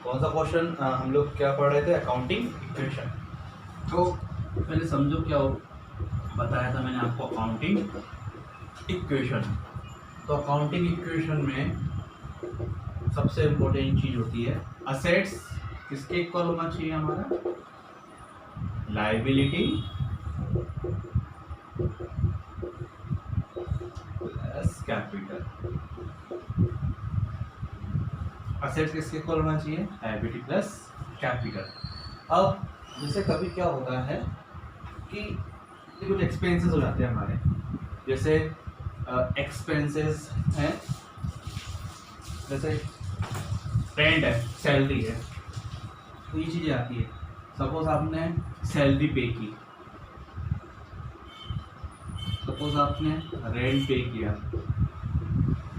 कौन सा क्वेश्चन हम लोग क्या पढ़ रहे थे, अकाउंटिंग इक्वेशन। तो पहले समझो क्या बताया था मैंने आपको अकाउंटिंग इक्वेशन। तो अकाउंटिंग इक्वेशन में सबसे इम्पोर्टेंट चीज होती है असेट्स किसके इक्वल होना चाहिए हमारा, लायबिलिटी प्लस कैपिटल। असेट्स किसके इक्वल होना चाहिए, लायबिलिटी प्लस कैपिटल। अब जैसे कभी क्या होता है कि कुछ एक्सपेंसेस हो जाते हैं हमारे, जैसे एक्सपेंसेस हैं, जैसे रेंट है, सैलरी है, तो ये चीज़ें आती है। सपोज आपने सैलरी पे की, सपोज आपने रेंट पे किया,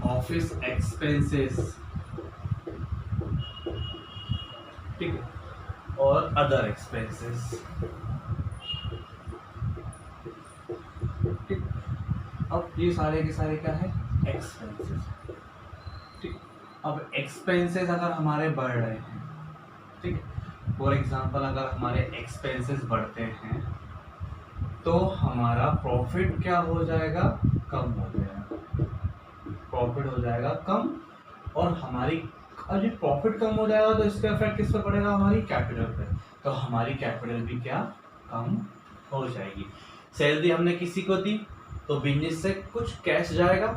ऑफिस एक्सपेंसेस, ठीक है, और अदर एक्सपेंसेस, ठीक। अब ये सारे के सारे क्या है, एक्सपेंसेस, ठीक। अब एक्सपेंसेस अगर हमारे बढ़ रहे हैं, ठीक है, फॉर एग्जांपल अगर हमारे एक्सपेंसेस बढ़ते हैं तो हमारा प्रॉफिट क्या हो जाएगा, कम हो जाएगा, प्रॉफिट हो जाएगा कम। और हमारी अब जब प्रॉफिट कम हो जाएगा तो इसका इफेक्ट किस पे पड़ेगा, हमारी कैपिटल पे, तो हमारी कैपिटल भी क्या कम हो जाएगी। सैलरी हमने किसी को दी तो बिजनेस से कुछ कैश जाएगा,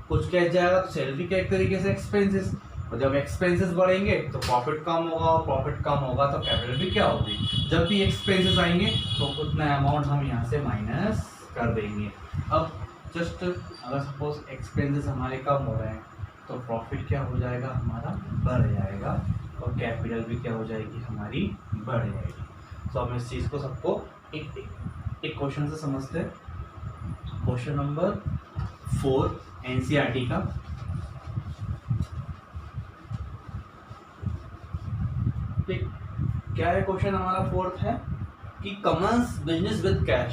कुछ कैश जाएगा तो सैलरी का एक तरीके से एक्सपेंसेस, और जब एक्सपेंसेस बढ़ेंगे तो प्रॉफिट कम होगा, और प्रॉफिट कम होगा तो कैपिटल भी क्या होगी, जब भी एक्सपेंसेस आएंगे तो उतना अमाउंट हम यहाँ से माइनस कर देंगे। अब जस्ट अगर सपोज एक्सपेंसेस हमारे कम हो रहे हैं तो प्रॉफिट क्या हो जाएगा, हमारा बढ़ जाएगा, और कैपिटल भी क्या हो जाएगी, हमारी बढ़ जाएगी। तो हम इस चीज़ को सबको एक क्वेश्चन से समझते हैं। क्वेश्चन नंबर 4 एनसीईआरटी का, ठीक। क्या है क्वेश्चन हमारा 4th है कि commences business with cash,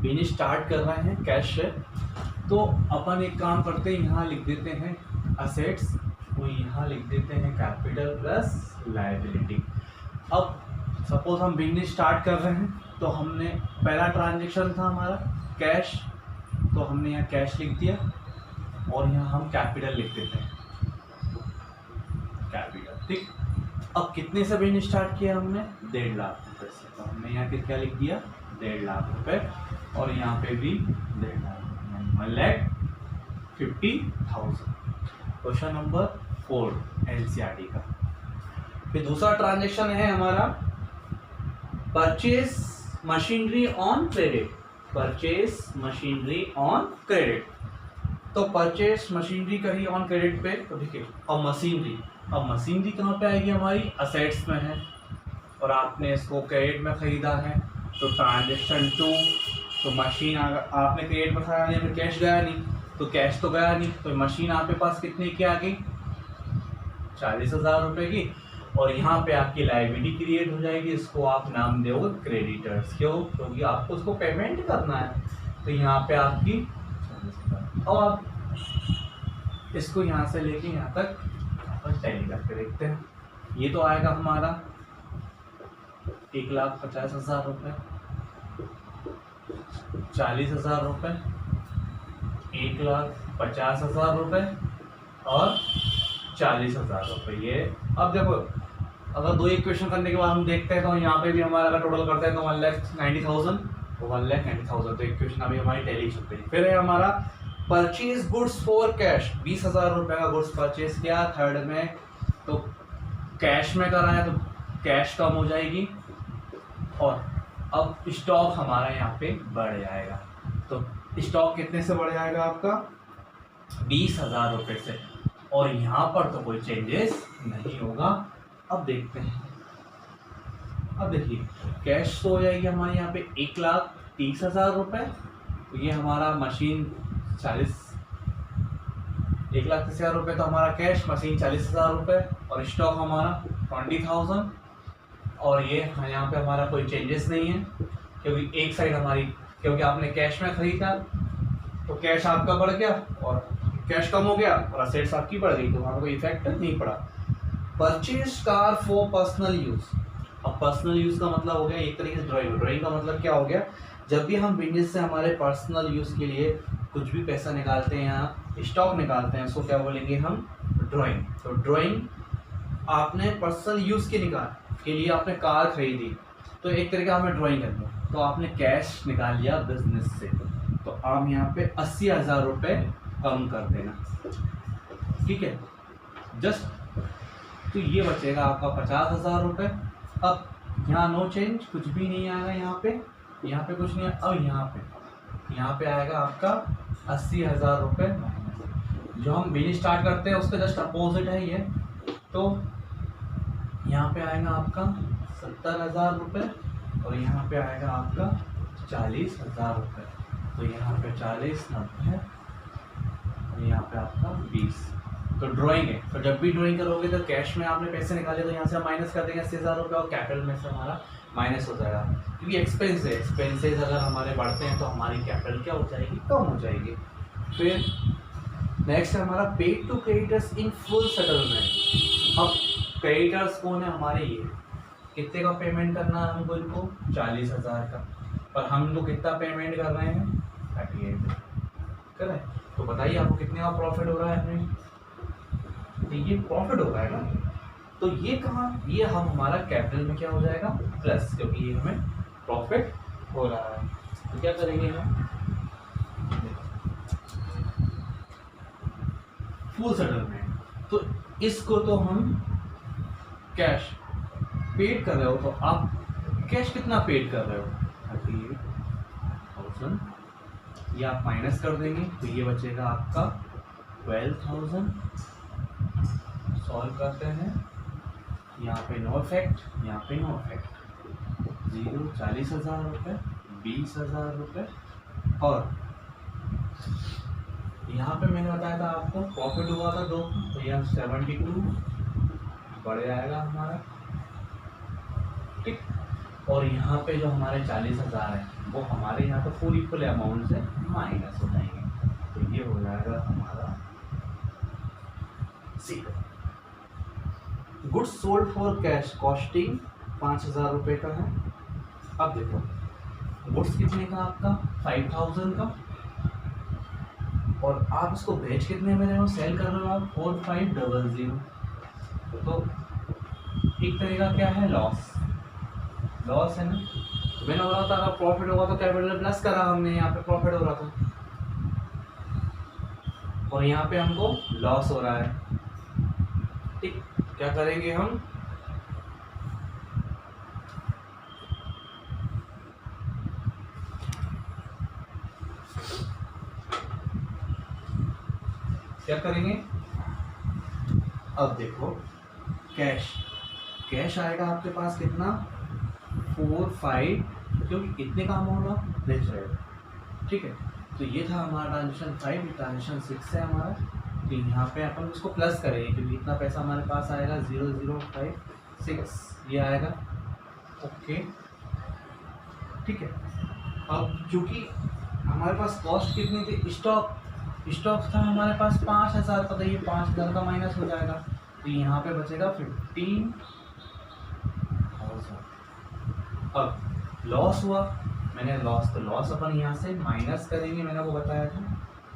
business start कर रहे हैं कैश से, तो अपन एक काम करते हैं, यहाँ लिख देते हैं असेट्स, वो यहाँ लिख देते हैं कैपिटल प्लस लायबिलिटी। अब सपोज हम बिजनेस स्टार्ट कर रहे हैं तो हमने पहला ट्रांजेक्शन था हमारा कैश, तो हमने यहाँ कैश लिख दिया और यहाँ हम कैपिटल लिख देते हैं, कैपिटल, ठीक। अब कितने से बिजनेस स्टार्ट किया हमने, 1.5 लाख रुपए से, तो हमने यहाँ क्या लिख दिया, 1.5 लाख रुपए, और यहाँ पे भी 1.5 लाख, 1,50,000। क्वेश्चन नंबर 4 एनसीईआरटी का। फिर दूसरा ट्रांजेक्शन है हमारा purchase machinery on credit, purchase machinery on credit. तो परचेज मशीनरी का ही ऑन क्रेडिट पे, तो ठीक है। और मशीनरी, अब मशीनरी कहाँ पे आएगी, हमारी असेट्स में है, और आपने इसको क्रेडिट में खरीदा है, तो ट्रांजेक्शन 2, तो मशीन आपने क्रेडिट में खरीदा नहीं, कैश गया नहीं, तो कैश तो गया नहीं, तो मशीन आपके पास कितने की आ गई, 40,000 रुपये की, और यहाँ पे आपकी लायबिलिटी क्रिएट हो जाएगी, इसको आप नाम दोगे क्रेडिटर्स, क्यों, क्योंकि आपको उसको पेमेंट करना है, तो यहाँ पे आपकी, और आप इसको यहाँ से लेके यहाँ तक अपन टैली करके देखते हैं। ये तो आएगा हमारा 1,50,000 रुपये, 40,000 रुपये, 1,50,000 रुपये और 40,000 रुपये। ये अब देखो, अगर 2 इक्वेशन करने के बाद हम देखते हैं तो यहाँ पे भी हमारा अगर टोटल करते हैं तो 1,90,000, तो 1,90,000, तो इक्वेशन अभी हमारी टैली चल रही है। फिर है हमारा परचेज गुड्स फॉर कैश, 20,000 रुपये का गुड्स परचेज किया थर्ड में, तो कैश में कराया तो कैश कम हो जाएगी, और अब स्टॉक हमारा यहाँ पे बढ़ जाएगा, तो स्टॉक कितने से बढ़ जाएगा आपका, 20,000 रुपये से, और यहाँ पर तो कोई चेंजेस नहीं होगा। अब देखते हैं, अब देखिए कैश तो हो जाएगी हमारे यहाँ पे 1,30,000 रुपये, तो ये हमारा मशीन 1,30,000 रुपये, तो हमारा कैश, मशीन 40,000 रुपये, और स्टॉक हमारा 20,000, और ये यहाँ पे हमारा कोई चेंजेस नहीं है, क्योंकि एक साइड हमारी, क्योंकि आपने कैश में खरीदा तो कैश आपका बढ़ गया और कैश कम हो गया और असेट्स आपकी बढ़ गई, तो वहाँ कोई इफेक्ट नहीं पड़ा। Purchase car for personal use. अब पर्सनल यूज का मतलब हो गया एक तरीके से ड्राइंग। ड्राइंग का मतलब क्या हो गया, जब भी हम बिजनेस से हमारे पर्सनल यूज के लिए कुछ भी पैसा निकालते हैं या स्टॉक निकालते हैं, उसको क्या बोलेंगे हम, ड्राइंग। तो ड्राइंग आपने पर्सनल यूज के लिए आपने कार खरीदी, तो एक तरीके का आपने ड्राइंग कर दी, तो आपने कैश निकाल लिया बिजनेस से, तो आप यहाँ पे 80,000 रुपये कम कर देना, ठीक है। जस्ट तो ये बचेगा आपका 50,000 रुपये। अब यहाँ नो चेंज, कुछ भी नहीं आएगा यहाँ पे कुछ नहीं है। अब यहाँ पे आएगा आपका 80,000 रुपये। जो हम बिल स्टार्ट करते हैं उसका जस्ट अपोजिट है ये, तो यहाँ पे आएगा आपका 70,000 रुपये और यहाँ पे आएगा आपका 40,000 रुपये। तो यहाँ पे 40, 90 और यहाँ पे आपका 20। तो ड्राइंग है, तो जब भी ड्राइंग करोगे तो कैश में आपने पैसे निकाले तो यहाँ से माइनस कर देंगे 80,000 रुपये और कैपिटल में से हमारा माइनस हो जाएगा, क्योंकि एक्सपेंस है। एक्सपेंसेस अगर हमारे बढ़ते हैं तो हमारी कैपिटल क्या हो जाएगी, कम हो जाएगी। फिर नेक्स्ट है हमारा paid to creditors in full settlement. अब क्रेडिटर्स कौन है हमारे, ये कितने का पेमेंट करना है हमको, इनको 40,000 का, पर हम लोग कितना पेमेंट कर रहे हैं 38 करें। तो बताइए आपको कितने का प्रॉफिट हो रहा है हमें, तो ये प्रॉफिट हो रहा है ना, तो ये कहाँ, ये हम हमारा कैपिटल में क्या हो जाएगा प्लस, क्योंकि ये हमें प्रॉफिट हो रहा है। तो क्या करेंगे हम, फुल सेटलमेंट, तो इसको तो हम कैश पेड कर रहे हो, तो आप कैश कितना पेड कर रहे हो 38,000, ये आप माइनस कर देंगे तो ये बचेगा आपका 12,000। सॉल्व करते हैं, यहाँ पे नो इफेक्ट, यहाँ पे नो इफेक्ट, 0 40,000 रुपये, 20,000 रुपये, और यहाँ पे मैंने बताया था आपको प्रॉफिट हुआ था 2, तो यह 72 बढ़ जाएगा हमारा, ठीक। और यहाँ पे जो हमारे 40,000 है वो हमारे यहाँ पे फुल इक्वल अमाउंट से माइनस हो जाएंगे, तो ये हो जाएगा हमारा 0। Goods sold for cash costing 5,000 रुपये का है। अब देखो गुड्स कितने का, आपका 5,000 का, और आप इसको बेच कितने में रहे हो, सेल कर रहे हो आप 4500, तो एक तरीका क्या है, लॉस है ना। तो मैंने बोला था अगर प्रॉफिट होगा तो कैपिटल प्लस करा हमने, यहाँ पे प्रॉफिट हो रहा था और यहाँ पे हमको लॉस हो रहा है, ठीक। क्या करेंगे हम, क्या करेंगे, अब देखो कैश आएगा आपके पास कितना 45, क्योंकि इतने का अमाउंट बेच रहे हो, ठीक है। तो ये था हमारा ट्रांजेक्शन 5, ट्रांजेक्शन 6 है हमारा, तो यहाँ पे अपन उसको प्लस करेंगे क्योंकि इतना पैसा हमारे पास आएगा 0056 ये आएगा, ओके, ठीक है। अब चूँकि हमारे पास कॉस्ट कितनी थी, स्टॉक था हमारे पास 5,000 का, तो ये 5,000 का माइनस हो जाएगा, तो यहाँ पे बचेगा 15,000। अब लॉस हुआ, मैंने लॉस अपन यहाँ से माइनस करेंगे, मैंने आपको बताया था,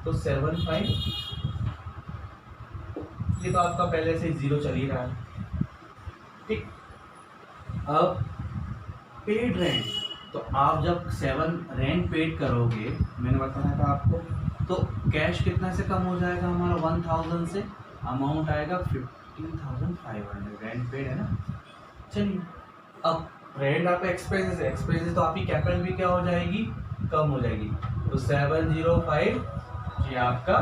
तो 75, ये तो आपका पहले से 0 चल ही रहा है, ठीक। अब पेड रेंट, तो आप जब 7 रेंट पेड करोगे, मैंने बताया था आपको, तो कैश कितना से कम हो जाएगा हमारा 1,000 से, अमाउंट आएगा 15,500, रेंट पेड है ना। चलिए अब रेंट आपका एक्सपेंसेस तो आपकी कैपिटल भी क्या हो जाएगी, कम हो जाएगी, तो 705 ये आपका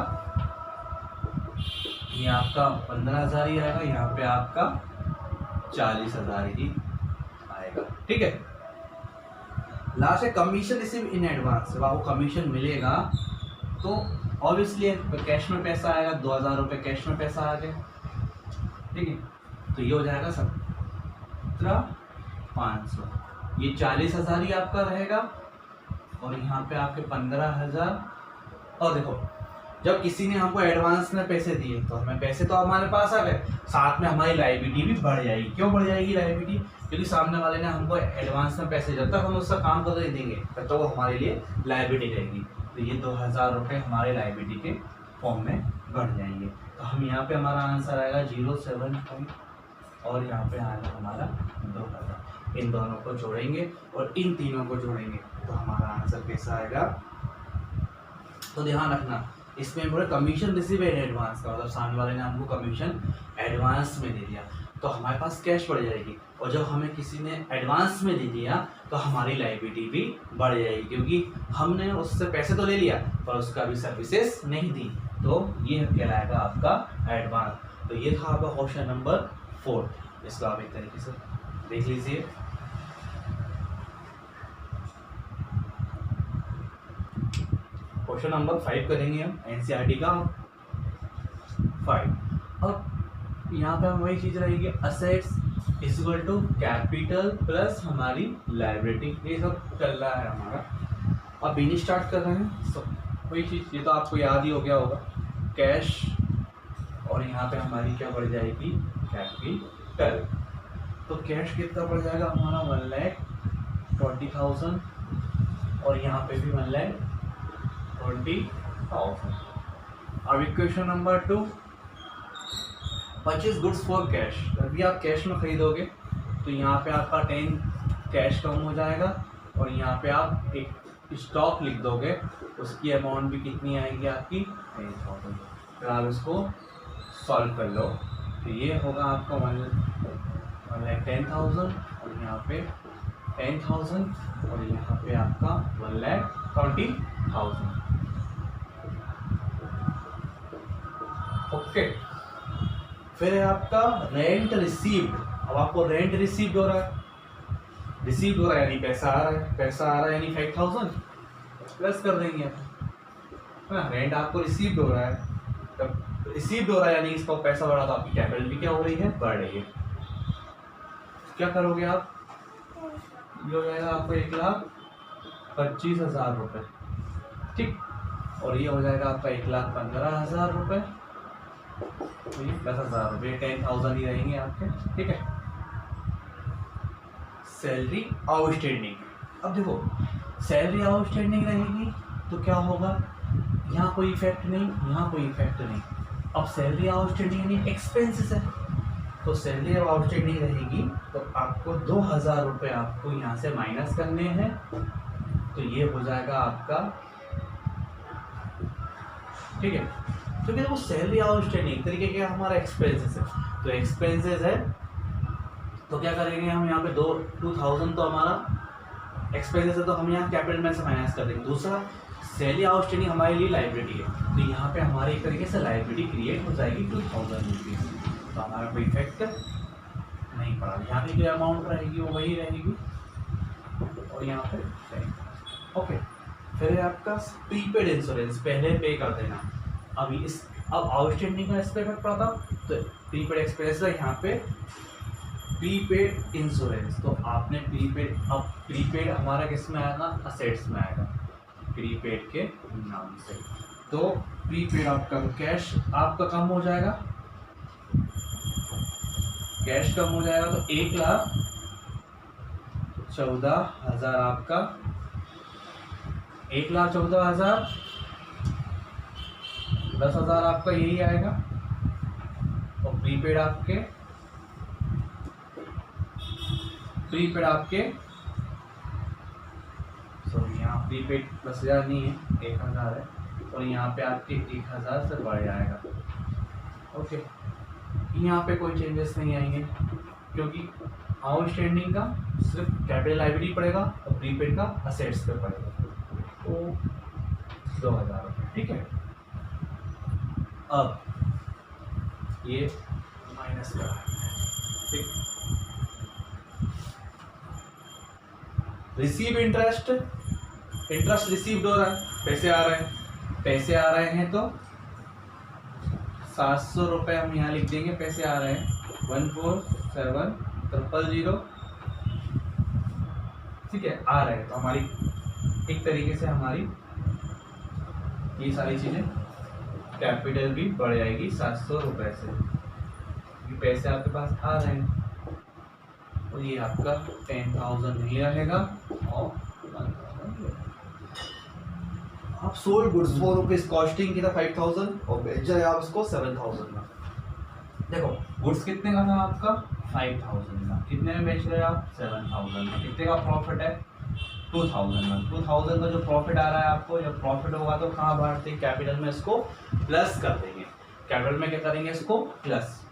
15,000 ही आएगा, यहाँ पे आपका 40,000 ही आएगा, ठीक है। लास्ट है कमीशन रिसीव इन एडवांस, जब आपको कमीशन मिलेगा तो ऑब्वियसली कैश में पैसा आएगा, 2,000 रुपये कैश में पैसा आ गया, ठीक है। तो ये हो जाएगा 17,500, ये 40,000 ही आपका रहेगा, और यहाँ पे आपके 15,000, और देखो जब किसी ने हमको एडवांस में पैसे दिए तो हमें पैसे तो हमारे पास आ गए, साथ में हमारी लायबिलिटी भी बढ़ जाएगी। क्यों बढ़ जाएगी लायबिलिटी? क्योंकि सामने वाले ने हमको एडवांस में पैसे, जब तक हम उसका काम कर देंगे तब तक वो हमारे लिए लायबिलिटी रहेगी। तो ये 2000 रुपये हमारे लायबिलिटी के फॉर्म में बढ़ जाएंगे। तो हम यहाँ पे हमारा आंसर आएगा 0.7 और यहाँ पे आएगा हमारा 2000। इन दोनों को जोड़ेंगे और इन तीनों को जोड़ेंगे तो हमारा आंसर कैसा आएगा? तो ध्यान रखना, इसमें बोले कमीशन रिसीव इन एडवांस का मतलब सामने वाले ने हमको कमीशन एडवांस में दे दिया तो हमारे पास कैश बढ़ जाएगी, और जब हमें किसी ने एडवांस में दे दिया तो हमारी लायबिलिटी भी बढ़ जाएगी, क्योंकि हमने उससे पैसे तो ले लिया पर उसका भी सर्विसेज नहीं दी। तो ये कहलाएगा आपका एडवांस। तो ये था आपका क्वेश्चन नंबर 4। इसको आप एक तरीके से देख लीजिए। क्वेश्चन नंबर 5 करेंगे हम एनसीईआरटी का 5। अब यहाँ पे हम वही चीज रहेगी, assets is equal to capital plus हमारी लायबिलिटी, ये सब चल रहा है हमारा। अब बिजनेस स्टार्ट कर रहे हैं, सब वही चीज़, ये तो आपको याद ही हो गया होगा, कैश और यहाँ पे हमारी क्या बढ़ जाएगी? कैपिटल। तो कैश कितना बढ़ जाएगा हमारा? 1,20,000 और यहाँ पे भी 1,20,000। अब equation number 2, purchase goods for cash. अभी आप कैश में खरीदोगे तो यहाँ पे आपका 10 कैश कम हो जाएगा और यहाँ पे आप एक स्टॉक लिख दोगे, उसकी अमाउंट भी कितनी आएगी आपकी? 10,000। फिर आप इसको सॉल्व कर लो तो ये होगा आपका 1,10,000 और यहाँ पे 10,000 और यहाँ पे आपका 1,20,000। ओके, फिर है आपका रेंट रिसीव्ड। अब आपको रेंट रिसीव्ड हो रहा है, रिसीव्ड हो रहा है यानी पैसा आ रहा है, पैसा आ रहा है यानी 5,000 प्लस कर देंगे है ना। रेंट आपको रिसीव्ड हो रहा है, तब रिसीव्ड हो रहा है यानी इसका पैसा बढ़ा तो आपकी कैपिटल भी क्या हो रही है? बढ़ रही है। क्या करोगे आप? ये हो जाएगा आपको 1,25,000 रुपये, ठीक, और ये हो जाएगा आपका 1,15,000 रुपये, तो ये 10,000 रुपये, 10,000 ही रहेंगे आपके, ठीक है। Salary outstanding. अब देखो सैलरी आउटस्टैंडिंग रहेगी तो क्या होगा? यहाँ कोई इफेक्ट नहीं, यहाँ कोई इफेक्ट नहीं। अब सैलरी आउटस्टैंडिंग यानी एक्सपेंसेस है, तो सैलरी आउटस्टैंडिंग रहेगी तो आपको 2,000 रुपये आपको यहाँ से माइनस करने हैं, तो ये हो जाएगा आपका, ठीक है। क्योंकि वो सैलरी आउटस्टैंडिंग तरीके के हमारा एक्सपेंसेस है, तो एक्सपेंसेस है तो क्या करेंगे हम यहाँ पे 2,000 तो हमारा एक्सपेंसेस है तो हम यहाँ कैपिटल में से माइनस कर देंगे। दूसरा सैलरी आउटस्टैंडिंग हमारे लिए लायबिलिटी है, तो यहाँ पे हमारे एक तरीके से लायबिलिटी क्रिएट हो जाएगी 2,000 रुपीज़, तो हमारा कोई इफेक्ट नहीं पड़ा। यहाँ पे जो अमाउंट रहेगी वो वही रहेगी और यहाँ पे ओके। फिर है आपका प्रीपेड इंश्योरेंस, पहले पे कर देना। अभी अब आउटस्टैंडिंग का इस पर इफेक्ट पड़ा था तो प्रीपेड एक्सपेंस है, यहाँ पे प्रीपेड इंश्योरेंस, तो आपने प्रीपेड, अब प्रीपेड हमारा किस में आएगा? असेट्स में आएगा, प्रीपेड के नाम से। तो प्रीपेड आपका कैश आपका कम हो जाएगा, कैश कम हो जाएगा तो 1,14,000 आपका, 1,14,000, 10,000 आपका यही आएगा और प्रीपेड आपके सॉरी यहाँ प्रीपेड 10,000 नहीं है, 1,000 है और यहाँ पे आपके 1,000 से बढ़ जाएगा। ओके, यहाँ पे कोई चेंजेस नहीं आएंगे क्योंकि आउटस्टैंडिंग का सिर्फ कैपिटल लायबिलिटी पड़ेगा और प्रीपेड का असेट्स पे पड़ेगा, तो 2,000 रुपये, ठीक है। अब ये माइनस का, ठीक। रिसीव इंटरेस्ट, इंटरेस्ट रिसीव्ड हो रहा है, पैसे आ रहे हैं तो 700 रुपये हम यहाँ लिख देंगे, पैसे आ रहे हैं 147,000, ठीक है, आ रहे हैं। तो हमारी एक तरीके से हमारी ये सारी चीज़ें कैपिटल भी बढ़ जाएगी 700 रुपये से, ये पैसे आपके पास आ रहे हैं, तो ये आपका 10,000 नहीं रहेगा और 1,000 आप सोल्ड गुड्स 4 रुपीज कॉस्टिंग की था 5,000 और बेच रहे आप उसको 7,000 में। देखो गुड्स कितने का था आपका 5,000 का, कितने में बेच रहे हो आप 7,000 में, कितने का प्रॉफिट है 2,000 में। 2,000 का जो प्रॉफिट आ रहा है आपको, जब प्रॉफिट होगा तो कहाँ बांटते हैं, कैपिटल में इसको प्लस कर देंगे, कैपिटल में क्या करेंगे इसको प्लस,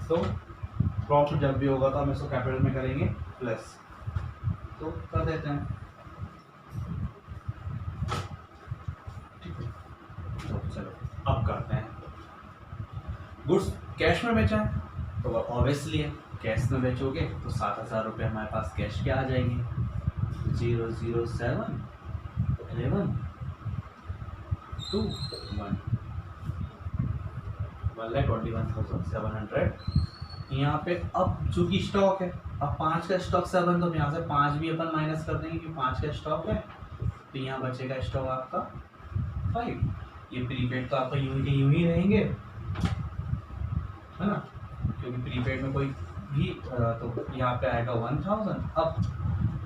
तो प्रॉफिट जब भी होगा तो हम इसको कैपिटल में करेंगे प्लस, तो कर देते हैं। ठीक है, तो चलो अब करते हैं। गुड्स कैश में बेचा है तो ऑब्वियसली है, कैश में बेचोगे तो 7,000 रुपये हमारे पास कैश के आ जाएंगे। 007 11 2 1 1,21,700। यहाँ पे अब चूंकि स्टॉक है, अब 5 का स्टॉक 7, तो यहाँ से 5 भी अपन माइनस कर देंगे कि 5 का स्टॉक है, तो यहाँ बचेगा स्टॉक आपका 5। ये प्रीपेड तो आपका यूं ही रहेंगे, है ना, क्योंकि प्रीपेड में कोई भी तो यहाँ पे आएगा 1,000। अब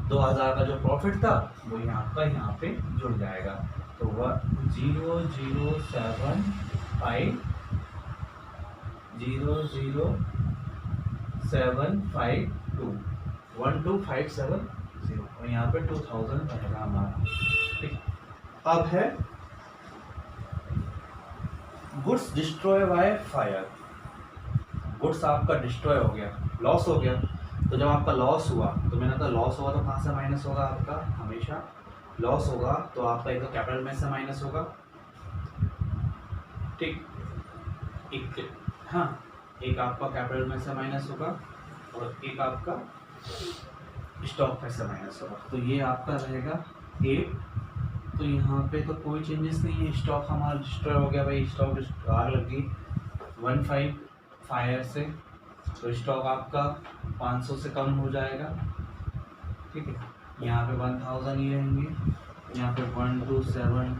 2,000 का जो प्रॉफिट था वो यहाँ पे जुड़ जाएगा, तो वह 0,075 1,2,570 और यहाँ पे 2,000 रहेगा हमारा। ठीक, अब है goods destroy by fire. Goods आपका डिस्ट्रॉय हो गया, लॉस हो गया, तो जब आपका लॉस हुआ तो मैंने कहा लॉस होगा तो कहाँ से माइनस होगा, आपका हमेशा लॉस होगा तो आपका एक तो कैपिटल में से माइनस होगा। ठीक, एक हाँ, एक आपका कैपिटल में से माइनस होगा और एक आपका स्टॉक में से माइनस होगा, तो ये आपका रहेगा 8। तो यहाँ पे तो कोई चेंजेस नहीं है, स्टॉक हमारा डिस्ट्रॉय हो गया भाई, स्टॉक आग लग गई 15 फायर से, तो स्टॉक आपका 500 से कम हो जाएगा। ठीक है, यहाँ पे 1,000 ही रहेंगे, यहाँ पे 127।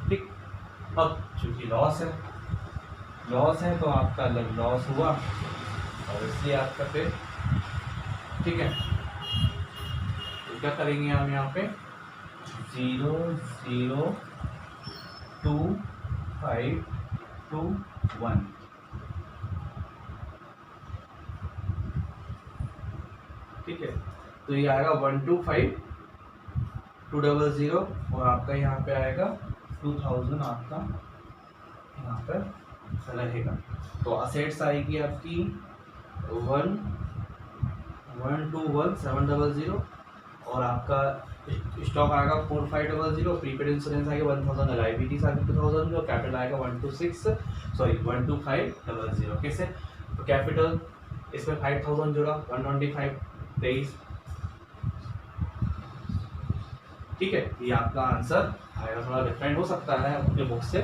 ठीक, अब चूंकि लॉस है तो आपका अलग लॉस हुआ और इसलिए आपका फिर ठीक है, तो क्या करेंगे हम यहाँ पे 0,0,2,5,2,1। ठीक है, तो ये आएगा 1,25,2,0,0 और आपका यहाँ पे आएगा 2,000 आपका यहाँ पर रहेगा। तो असेट्स आएगी आपकी 1,121,700 और आपका स्टॉक आएगा 4,500, प्रीपेड इंश्योरेंस आएगा 1,000, लायबिलिटीज आएगा 2,000 और कैपिटल आएगा 1,25,000। कैसे, तो कैपिटल इसमें 5,000 जुड़ा 125 23। ठीक है, ये आपका आंसर आएगा, थोड़ा डिफरेंट हो सकता है अपने बुक से।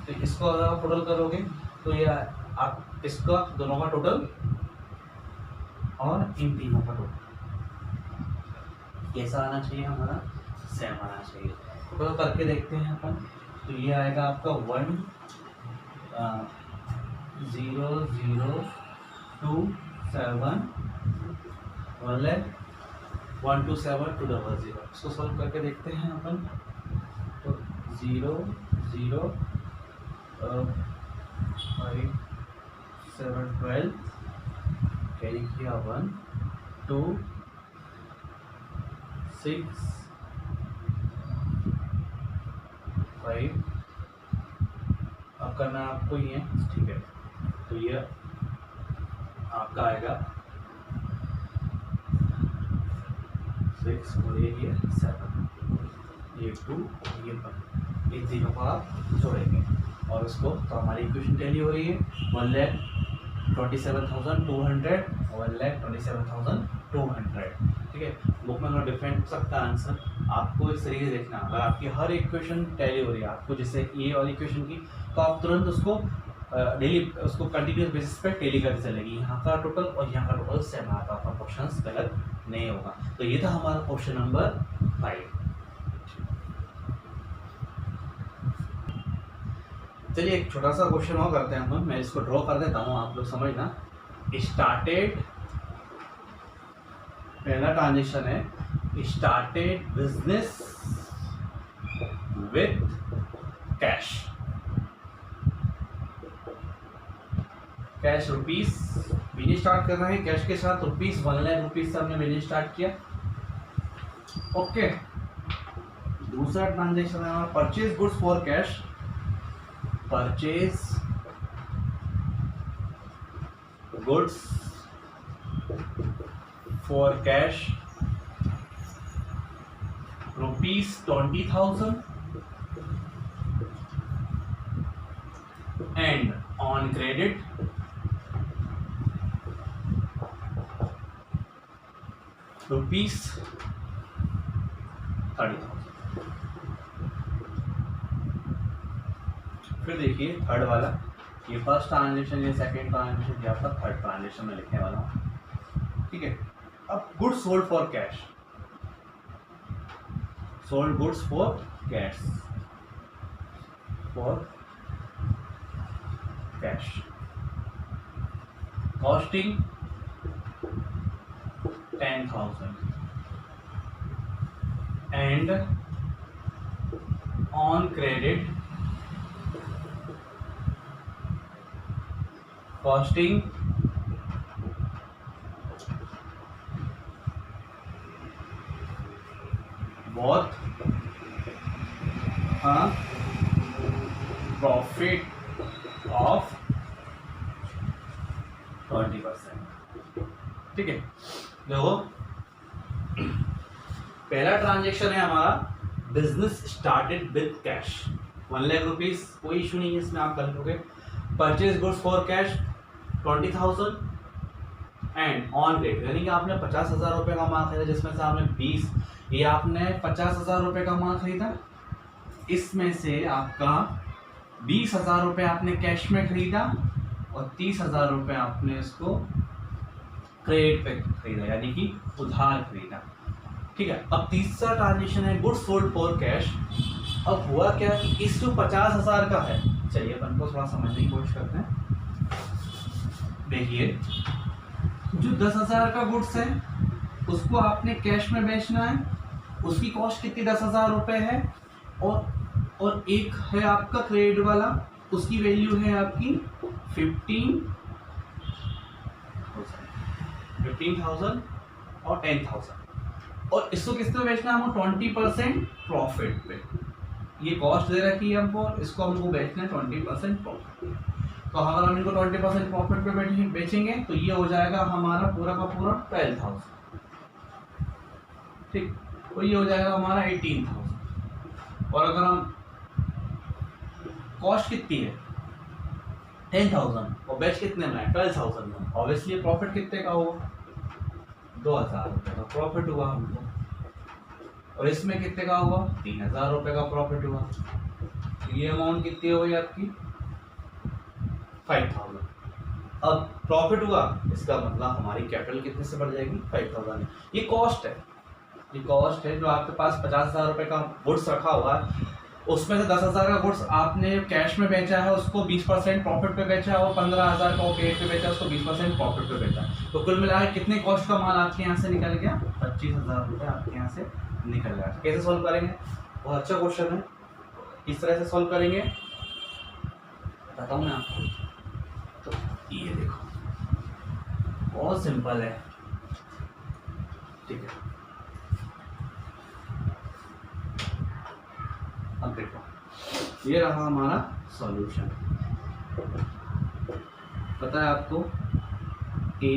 तो इसको अगर आप टोटल करोगे तो ये आप इसका दोनों का टोटल और इन तीनों का टोटल कैसा आना चाहिए, हमारा सेम आना चाहिए। तो करके देखते हैं अपन, तो ये आएगा आपका 1,0,0,2,7 1,27,2,0,0। इसको सॉल्व करके देखते हैं अपन, तो 0,0,5,7,12 कैरी किया 1 2 6 5। अब करना आपको ये, ठीक है, तो ये आपका आएगा 6 और ये 7, ये 2 ये 1, इन तीनों को आप जोड़ेंगे और उसको, तो हमारी इक्वेशन टैली हो रही है 1,27,200 और 1,27,200। ठीक है, बुक में थोड़ा डिफरेंट हो सकता है आंसर, आपको इस तरीके से देखना। अगर आपकी हर इक्वेशन टैली हो रही है आपको, जैसे ये और इक्वेशन की, तो आप तुरंत उसको डेली उसको कंटिन्यूस बेसिस पे टैली करके चलेगी, यहाँ का टोटल और यहाँ का टोटल सेम आता, आपका क्वेश्चन गलत नहीं होगा। तो ये था हमारा क्वेश्चन नंबर 5। चलिए एक छोटा सा क्वेश्चन और करते हैं हम लोग, मैं इसको ड्रॉ कर देता हूँ, आप लोग समझना। स्टार्टेड, पहला ट्रांजेक्शन है started business with cash, cash rupees business start कर रहे हैं कैश के साथ, रुपीस 1 लाख रुपीस से हमने बिजनेस स्टार्ट किया। ओके, दूसरा ट्रांजेक्शन है हमारा purchase goods for cash, purchase goods for cash ₹20,000 and on credit ₹30,000। फिर देखिए थर्ड वाला, ये फर्स्ट ट्रांजेक्शन, ये सेकंड ट्रांजेक्शन, ये आपका थर्ड ट्रांजेक्शन में लिखने वाला हूँ, ठीक है। अब goods sold for cash, sold goods for cash, for cash, costing 10,000 and on credit costing both a profit of 20%, ठीक है। देखो पहला ट्रांजेक्शन है हमारा business started with cash, 1 lakh rupees, कोई इशू नहीं है इसमें, आप कर लोगे। Purchase goods for cash 20,000 and on credit, यानी कि आपने 50,000 रुपये का माल खरीदा, जिसमें से आपने 20, ये आपने 50,000 रुपये का माल खरीदा, इसमें से आपका 20,000 रुपये आपने कैश में खरीदा और 30,000 रुपये आपने इसको क्रेडिट पे खरीदा, यानी कि उधार खरीदा, ठीक है। अब तीसरा ट्रांजेक्शन है गुड्स सोल्ड फॉर कैश। अब हुआ क्या कि इस जो 50,000 का है, चलिए अपन को थोड़ा समझने की कोशिश करते हैं। देखिए जो 10,000 का गुड्स है उसको आपने कैश में बेचना है, उसकी कॉस्ट कितनी 10,000 रुपये है, और एक है आपका क्रेडिट वाला, उसकी वैल्यू है आपकी 15,000 और 10,000, और इसको किस तरह बेचना है हमको 20% प्रॉफिट पे। ये कॉस्ट दे रखी है हमको, इसको हमको बेचना है 20% प्रॉफिट। तो अगर हम इनको 20% प्रॉफिट पे बेचेंगे तो ये हो जाएगा हमारा पूरा का पूरा 12,000, ठीक, तो ये हो जाएगा हमारा 18,000। और अगर हम कॉस्ट कितनी है 10,000 और बेच कितने में 12,000 में, ऑब्वियसली प्रॉफिट कितने का होगा 2,000 रुपये का प्रॉफिट हुआ हमको, और इसमें कितने का हुआ 3,000 रुपये का प्रॉफिट हुआ। तो ये अमाउंट कितनी हो गई आपकी 5,000। अब प्रॉफिट हुआ, इसका मतलब हमारी कैपिटल कितने से बढ़ जाएगी 5,000। ये कॉस्ट है, ये कॉस्ट है जो आपके पास 50,000 रुपये का गुड्स रखा हुआ है, उसमें से 10,000 का गुड्स आपने कैश में बेचा है, उसको 20% प्रॉफिट पे बेचा है, और 15,000 का वो क्रेडिट पे बेचा है, उसको 20% प्रॉफिट पे बेचा है। तो कुल मिलाकर कितने कॉस्ट का माल आपके यहाँ से निकल गया 25,000 रुपये आपके यहाँ से निकल गया। कैसे सॉल्व करेंगे, बहुत अच्छा क्वेश्चन है, इस तरह से सॉल्व करेंगे, बताऊँ मैं आपको। तो ये देखो बहुत सिंपल है, ठीक है। अब देखो ये रहा हमारा सॉल्यूशन, पता है आपको A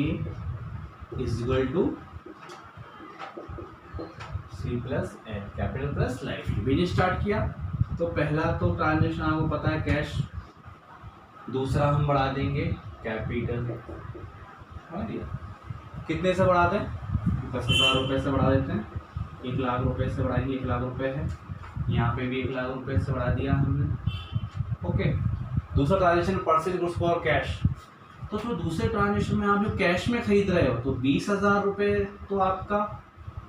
= C + N, capital plus life. Business start किया तो पहला तो ट्रांजेक्शन आपको पता है कैश, दूसरा हम बढ़ा देंगे कैपिटल, कितने से बढ़ा दें 10,000 रुपये से बढ़ा देते हैं, 1 लाख रुपये से बढ़ाएंगे, 1 लाख रुपये है, यहाँ पे भी 1 लाख रुपये से बढ़ा दिया हमने। ओके, दूसरा transaction purchase goods for cash, तो जो दूसरे ट्रांजेक्शन में आप जो कैश में खरीद रहे हो तो 20,000 रुपये तो आपका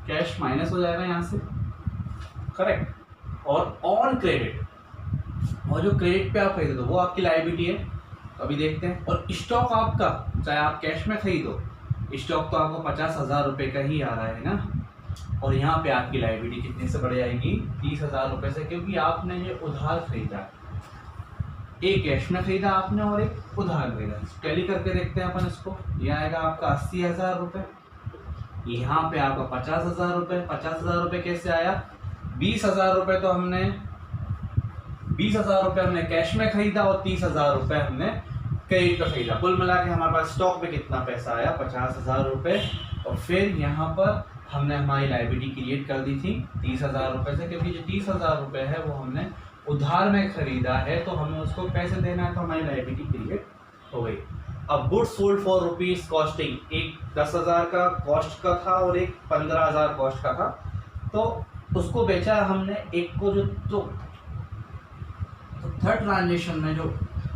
कैश माइनस हो जाएगा यहाँ से, करेक्ट। और ऑन क्रेडिट और जो क्रेडिट पे आप खरीदे हो वो आपकी लायबिलिटी है। तो अभी देखते हैं। और स्टॉक आपका, चाहे आप कैश में खरीदो, स्टॉक तो आपको 50,000 रुपये का ही आ रहा है ना। और यहाँ पे आपकी लायबिलिटी कितने से बढ़ जाएगी? 30,000 रुपये से, क्योंकि आपने ये उधार खरीदा, एक कैश में खरीदा आपने और एक उधार खरीदा। टैली करके देखते हैं अपन इसको। ये आएगा आपका 80,000 रुपये, यहाँ पे आपका 50,000 रुपये। 50,000 रुपये कैसे आया? 20,000 रुपये तो हमने 20,000 रुपये हमने कैश में खरीदा और 30,000 रुपये हमने क्रेडिट पे खरीदा। कुल मिला के हमारे पास स्टॉक में कितना पैसा आया? 50,000 रुपये। और फिर यहाँ पर हमने हमारी लायबिलिटी क्रिएट कर दी थी 30,000 रुपये से, क्योंकि जो 30,000 रुपये है वो हमने उधार में खरीदा है, तो हमें उसको पैसे देना है, तो हमारी लायबिलिटी क्रिएट हो गई। अब goods sold for rupees costing, एक 10,000 का कॉस्ट का था और एक 15,000 कॉस्ट का था, तो उसको बेचा हमने एक को। जो तो थर्ड ट्रांजेक्शन में जो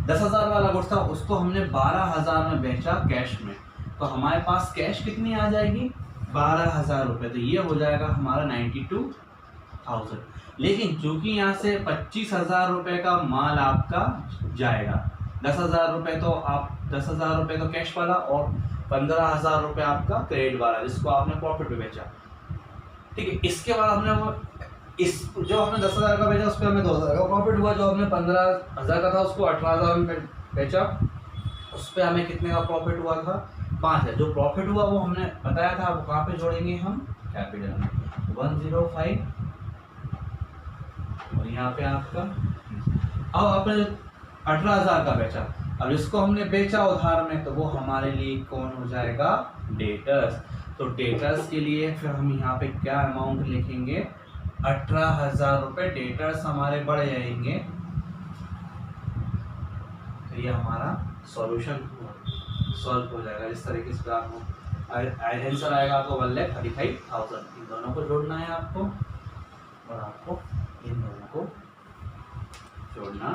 10,000 वाला गुड्स था उसको हमने 12,000 में बेचा कैश में, तो हमारे पास कैश कितनी आ जाएगी? 12,000 रुपये। तो ये हो जाएगा हमारा 92,000। लेकिन चूंकि यहाँ से 25,000 रुपये का माल आपका जाएगा, 10,000 रुपये तो आप 10,000 रुपये तो कैश वाला और 15,000 रुपये आपका क्रेडिट वाला, जिसको आपने प्रॉफिट में बेचा। ठीक है, इसके बाद हमने वो इस जो हमने 10,000 का बेचा उस पर हमें 2,000 का प्रॉफिट हुआ। जो हमने 15,000 का था उसको 18,000 में बेचा, उस पर हमें कितने का प्रॉफिट हुआ था? 5,000। जो प्रॉफिट हुआ वो हमने बताया था, वो कहाँ पे जोड़ेंगे हम? कैपिटल में। 105 और यहाँ पे आपका। अब आपने 18,000 का बेचा, अब इसको हमने बेचा उधार में, तो वो हमारे लिए कौन हो जाएगा? डेटर्स। तो डेटर्स के लिए फिर हम यहाँ पे क्या अमाउंट लिखेंगे? 18,000 रुपये डेटर्स हमारे बढ़ जाएंगे। तो ये हमारा सॉल्यूशन सॉल्व हो जाएगा। इस तरीके से आपको आंसर आएगा आपको 1,35,000। इन दोनों को जोड़ना है आपको, और आपको इन दोनों को जोड़ना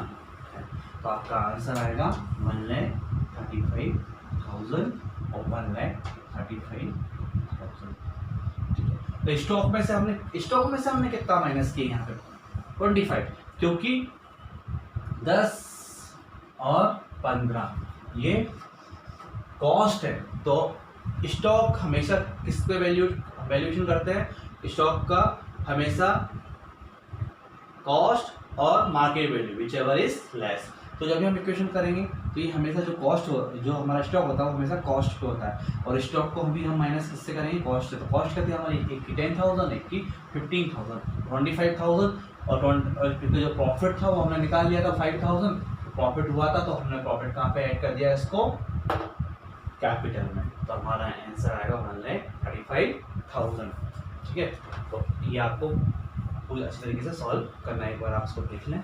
है, तो आपका आंसर आएगा 1,35,000 और 1,35,000। तो स्टॉक में से हमने कितना माइनस किया? यहाँ पे 25, क्योंकि 10 और 15 ये कॉस्ट है। तो स्टॉक हमेशा किस पे वैल्यूएशन करते हैं? स्टॉक का हमेशा कॉस्ट और market value, which ever is less. तो जब भी हम इक्वेशन करेंगे तो ये हमेशा जो कॉस्ट हो, जो हमारा स्टॉक होता है वो हमेशा कॉस्ट पे होता है, और स्टॉक को भी हम माइनस किससे करेंगे? कॉस्ट से। तो कॉस्ट कहते हैं हमारी एक की 10,000, एक की 15,000, 25,000। और क्योंकि जो प्रॉफिट था वो हमने निकाल लिया था 5,000, प्रॉफिट हुआ था, तो हमने प्रॉफिट कहाँ पे ऐड कर दिया? इसको कैपिटल में। तो हमारा आंसर आएगा 1,35,000। ठीक है, तो ये आपको पूरी अच्छी तरीके से सॉल्व करना है, एक बार आप इसको देख लें।